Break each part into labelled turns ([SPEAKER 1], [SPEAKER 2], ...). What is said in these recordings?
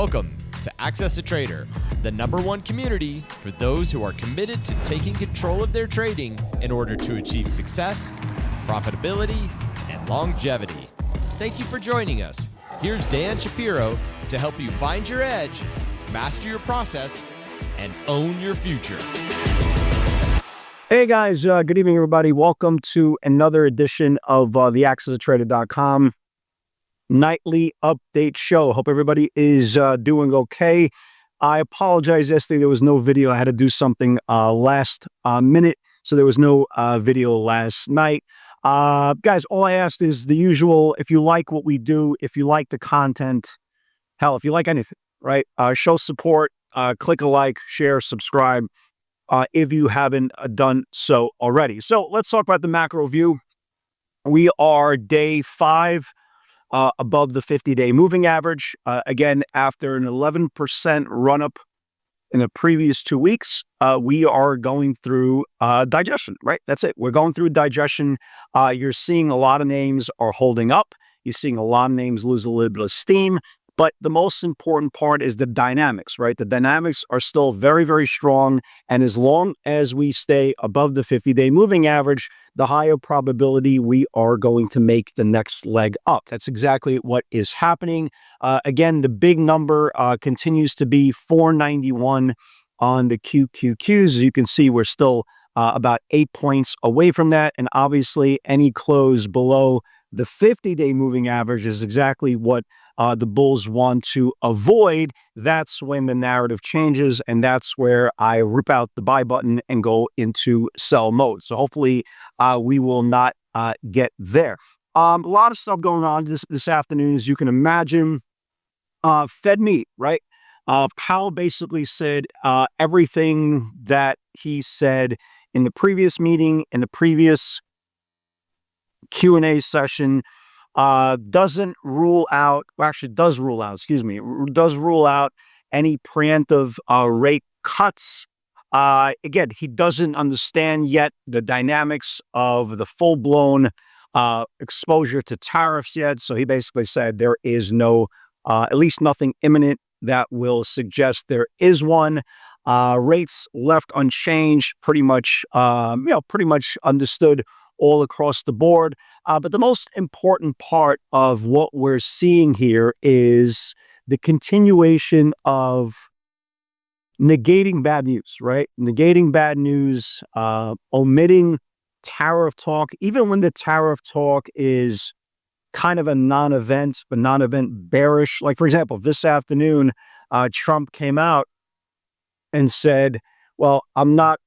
[SPEAKER 1] Welcome to Access a Trader, the #1 community for those who are committed to taking control of their trading in order to achieve success, profitability, and longevity. Thank you for joining us. Here's Dan Shapiro to help you find your edge, master your process, and own your future.
[SPEAKER 2] Hey guys, good evening everybody. Welcome to another edition of the AccessATrader.com nightly update show. Hope everybody is doing okay. I apologize yesterday there was no video. I had to do something last minute, so there was no video last night. Guys, all I asked is the usual. If you like what we do, if you like the content, hell, if you like anything, right? Show support, click a like, share, subscribe. If you haven't done so already. So let's talk about the macro view. We are day 5 above the 50-day moving average. Again, after an 11% run-up in the previous 2 weeks, we are going through digestion, right? That's it. We're going through digestion. You're seeing a lot of names are holding up. You're seeing a lot of names lose a little bit of steam. But the most important part is the dynamics, right? The dynamics are still very, very strong. And as long as we stay above the 50-day moving average, the higher probability we are going to make the next leg up. That's exactly what is happening. Again, the big number continues to be 491 on the QQQs. As you can see, we're still about 8 points away from that. And obviously, any close below the 50-day moving average is exactly what the bulls want to avoid. That's when the narrative changes, and that's where I rip out the buy button and go into sell mode. So hopefully we will not get there. A lot of stuff going on this afternoon, as you can imagine. Fed meet, right? Powell basically said everything that he said in the previous meeting, in the previous Q&A session. Doesn't rule out, well, actually does rule out, does rule out any preemptive rate cuts. Again, he doesn't understand yet the dynamics of the full-blown exposure to tariffs yet. So he basically said there is no, at least nothing imminent that will suggest there is one. Rates left unchanged, pretty much understood all across the board. But the most important part of what we're seeing here is the continuation of negating bad news, right? Negating bad news, omitting tariff talk, even when the tariff talk is kind of a non-event, but non-event bearish. Like, for example, this afternoon, Trump came out and said, well, I'm not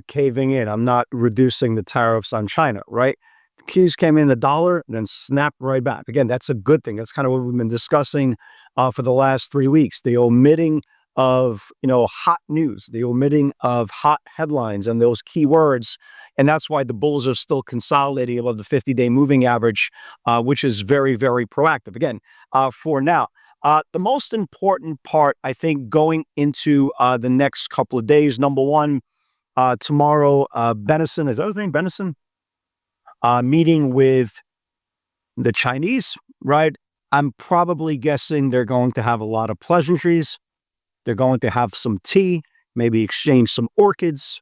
[SPEAKER 2] caving in. I'm not reducing the tariffs on China, right? The Qs came in $1 and then snapped right back. Again, that's a good thing. That's kind of what we've been discussing for the last 3 weeks. The omitting of, hot news, the omitting of hot headlines and those keywords. And that's why the bulls are still consolidating above the 50-day moving average, which is very, very proactive. Again, for now. The most important part, I think, going into the next couple of days, number one, tomorrow, Benison, is that his name, Benison? Meeting with the Chinese, right? I'm probably guessing they're going to have a lot of pleasantries. They're going to have some tea, maybe exchange some orchids,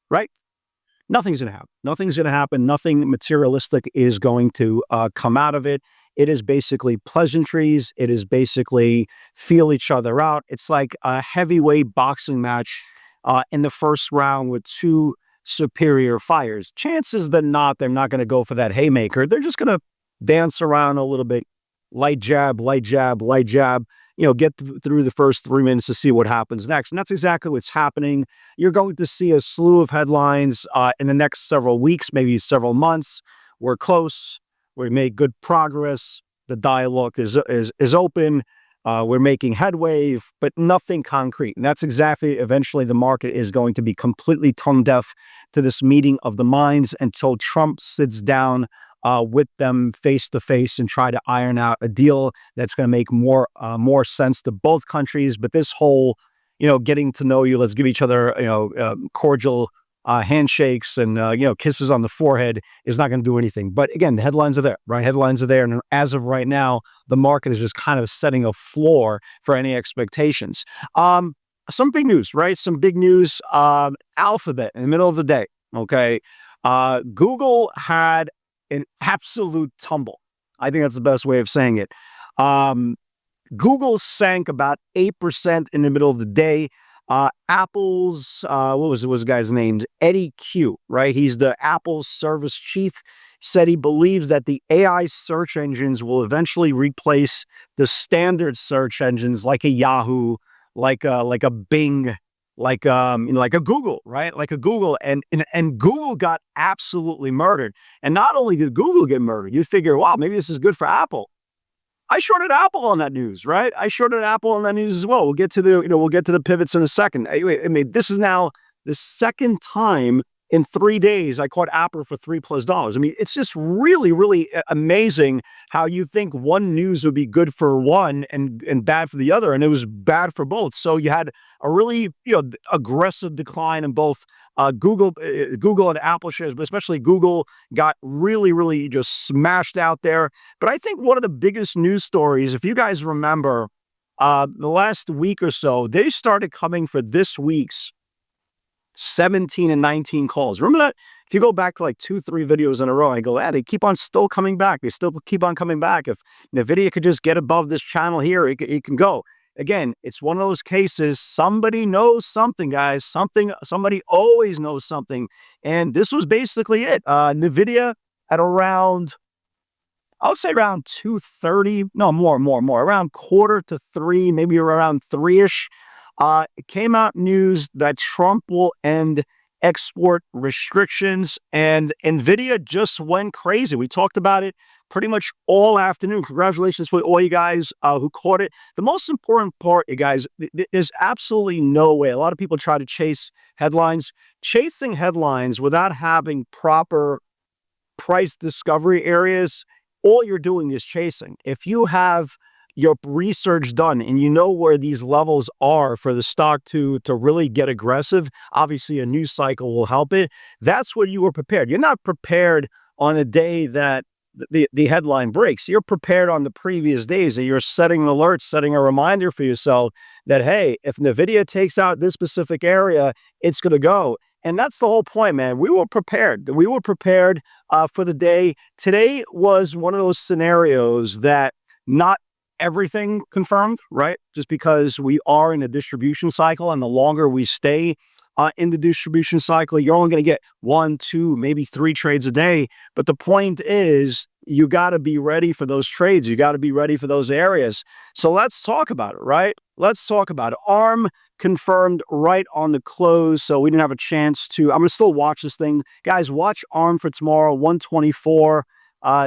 [SPEAKER 2] right? Nothing's going to happen. Nothing's going to happen. Nothing materialistic is going to come out of it. It is basically pleasantries. It is basically feel each other out. It's like a heavyweight boxing match in the first round with two superior fighters. Chances than not, they're not going to go for that haymaker. They're just going to dance around a little bit. Light jab, light jab, light jab. Get through the first 3 minutes to see what happens next. And that's exactly what's happening. You're going to see a slew of headlines in the next several weeks, maybe several months. We're close. We made good progress. The dialogue is open. We're making headway, but nothing concrete. And that's exactly, eventually, the market is going to be completely tone deaf to this meeting of the minds until Trump sits down with them face to face and try to iron out a deal that's going to make more sense to both countries. But this whole, getting to know you, let's give each other, cordial handshakes and kisses on the forehead is not going to do anything. But again, the headlines are there, right? Headlines are there, and as of right now, the market is just kind of setting a floor for any expectations. Some big news, right? Some big news. Alphabet in the middle of the day. Okay, Google had an absolute tumble. I think that's the best way of saying it. Google sank about 8% in the middle of the day. Apple's, what was the guy's name? Eddie Q, right? He's the Apple's service chief, said he believes that the AI search engines will eventually replace the standard search engines like a Yahoo, like a Bing, like a Google, right? Like a Google, and Google got absolutely murdered. And not only did Google get murdered, you figure, wow, maybe this is good for Apple. I shorted Apple on that news, right? I shorted Apple on that news as well. We'll get to the pivots in a second. I mean, this is now the second time in 3 days I caught Apple for $3+. I mean, it's just really, really amazing how you think one news would be good for one and bad for the other, and it was bad for both. So you had a really aggressive decline in both Google and Apple shares, but especially Google got really, really just smashed out there. But I think one of the biggest news stories, if you guys remember, the last week or so, they started coming for this week's 17 and 19 calls. Remember that? If you go back to like 2-3 videos in a row, I go, they keep on still coming back. They still keep on coming back. If NVIDIA could just get above this channel here, it can go. Again, it's one of those cases, somebody knows something, guys. Somebody always knows something. And this was basically it. NVIDIA at around, I would say around 2:30, no, more, around 2:45, maybe around 3-ish. It came out news that Trump will end export restrictions, and NVIDIA just went crazy. We talked about it pretty much all afternoon. Congratulations for all you guys who caught it. The most important part, you guys, there's absolutely no way. A lot of people try to chase headlines. Chasing headlines without having proper price discovery areas, all you're doing is chasing. If you have your research done and you know where these levels are for the stock to really get aggressive, obviously a news cycle will help it. That's what you were prepared. You're not prepared on a day that the headline breaks. You're prepared on the previous days, that you're setting an alert, setting a reminder for yourself that, hey, if NVIDIA takes out this specific area, it's going to go. And that's the whole point, man. We were prepared. We were prepared for the day. Today was one of those scenarios that not everything confirmed, right? Just because we are in a distribution cycle, and the longer we stay in the distribution cycle, you're only going to get 1, 2, maybe 3 trades a day. But the point is, you got to be ready for those trades. You got to be ready for those areas. So let's talk about it, right? Let's talk about it. ARM confirmed right on the close, so we didn't have a chance to. I'm going to still watch this thing. Guys, watch ARM for tomorrow, 124.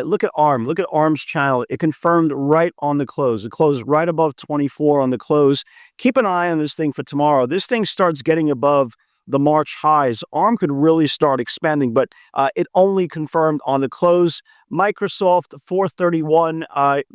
[SPEAKER 2] Look at ARM. Look at ARM's channel. It confirmed right on the close. It closed right above 24 on the close. Keep an eye on this thing for tomorrow. This thing starts getting above the March highs. ARM could really start expanding, but it only confirmed on the close. Microsoft 431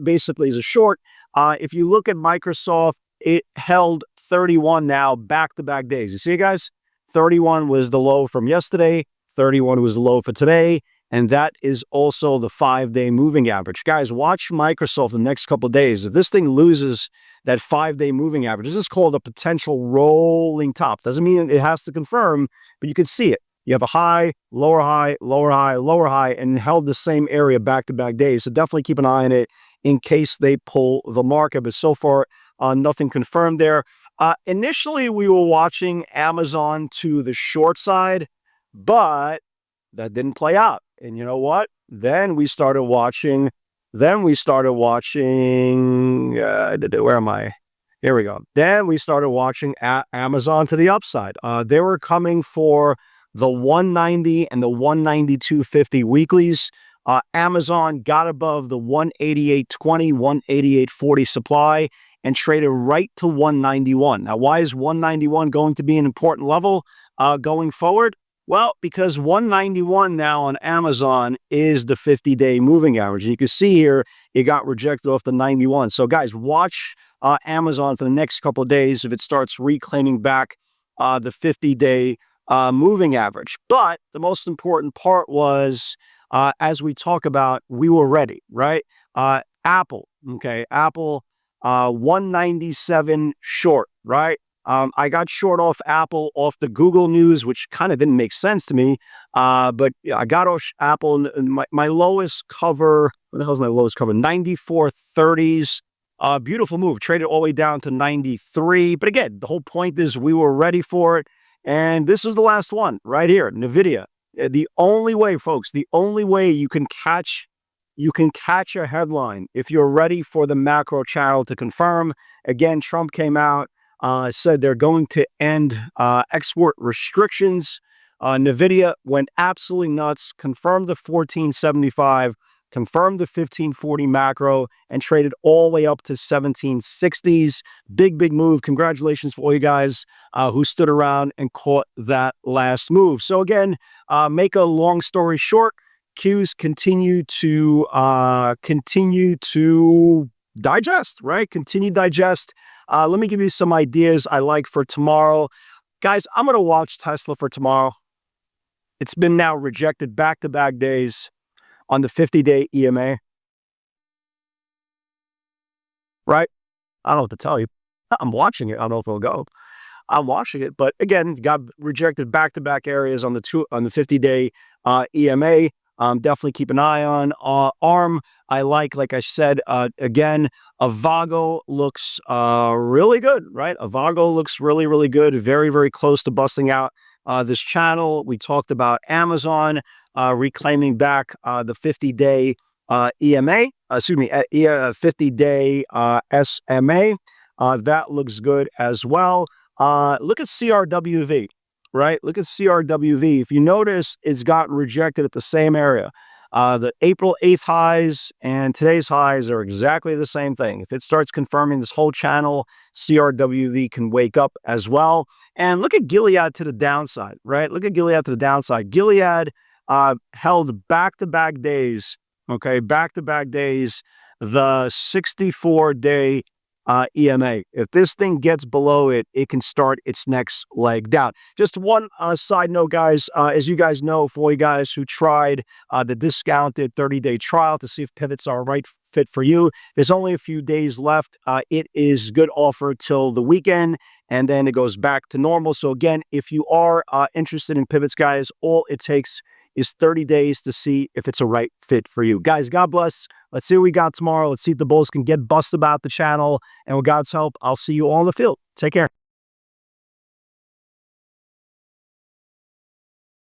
[SPEAKER 2] basically is a short. If you look at Microsoft, it held 31 now back-to-back days. You see, guys? 31 was the low from yesterday. 31 was the low for today. And that is also the 5-day moving average. Guys, watch Microsoft the next couple of days. If this thing loses that 5-day moving average, this is called a potential rolling top. Doesn't mean it has to confirm, but you can see it. You have a high, lower high, lower high, lower high, and held the same area back-to-back days. So definitely keep an eye on it in case they pull the market. But so far, nothing confirmed there. Initially, we were watching Amazon to the short side, but that didn't play out. And you know what? Then we started watching, where am I? Here we go. Then we started watching Amazon to the upside. They were coming for the 190 and the 192.50 weeklies. Amazon got above the 188.20, 188.40 supply and traded right to 191. Now, why is 191 going to be an important level going forward? Well, because 191 now on Amazon is the 50-day moving average. You can see here, it got rejected off the 91. So guys, watch Amazon for the next couple of days if it starts reclaiming back the 50-day moving average. But the most important part was, as we talk about, we were ready, right? Apple, okay, Apple, 197 short, right? I got short off Apple off the Google news, which kind of didn't make sense to me. But yeah, I got off Apple, and my lowest cover, what the hell is my lowest cover? 94.30s. Beautiful move. Traded all the way down to 93. But again, the whole point is we were ready for it. And this is the last one right here, NVIDIA. The only way, folks, the only way you can catch a headline if you're ready for the macro channel to confirm. Again, Trump came out, said they're going to end export restrictions. NVIDIA went absolutely nuts, confirmed the 1475, confirmed the 1540 macro, and traded all the way up to 1760s. Big move. Congratulations for all you guys who stood around and caught that last move. So again, make a long story short, Qs continue to digest, right? Continue digest. Let me give you some ideas I like for tomorrow. Guys, I'm going to watch Tesla for tomorrow. It's been now rejected back-to-back days on the 50-day EMA. Right? I don't know what to tell you. I'm watching it. I don't know if it'll go. I'm watching it. But again, got rejected back-to-back areas on the 50-day EMA. Definitely keep an eye on ARM. I like I said, again, Avago looks really good, right? Avago looks really good. Very close to busting out this channel. We talked about Amazon reclaiming back the 50-day EMA, 50-day SMA. That looks good as well. Look at CRWV. Right? Look at CRWV. If you notice, it's gotten rejected at the same area. The April 8th highs and today's highs are exactly the same thing. If it starts confirming this whole channel, CRWV can wake up as well. And look at Gilead to the downside, right? Look at Gilead to the downside. Gilead held back-to-back days, okay? Back-to-back days, the 64-day EMA. If this thing gets below it, it can start its next leg down. Just one side note, guys, as you guys know, for you guys who tried the discounted 30-day trial to see if pivots are a right fit for you, there's only a few days left. It is good offer till the weekend, and then it goes back to normal. So again, if you are interested in pivots, guys, all it takes is 30 days to see if it's a right fit for you. Guys, God bless. Let's see what we got tomorrow. Let's see if the bulls can get busted about the channel. And with God's help, I'll see you all in the field. Take care.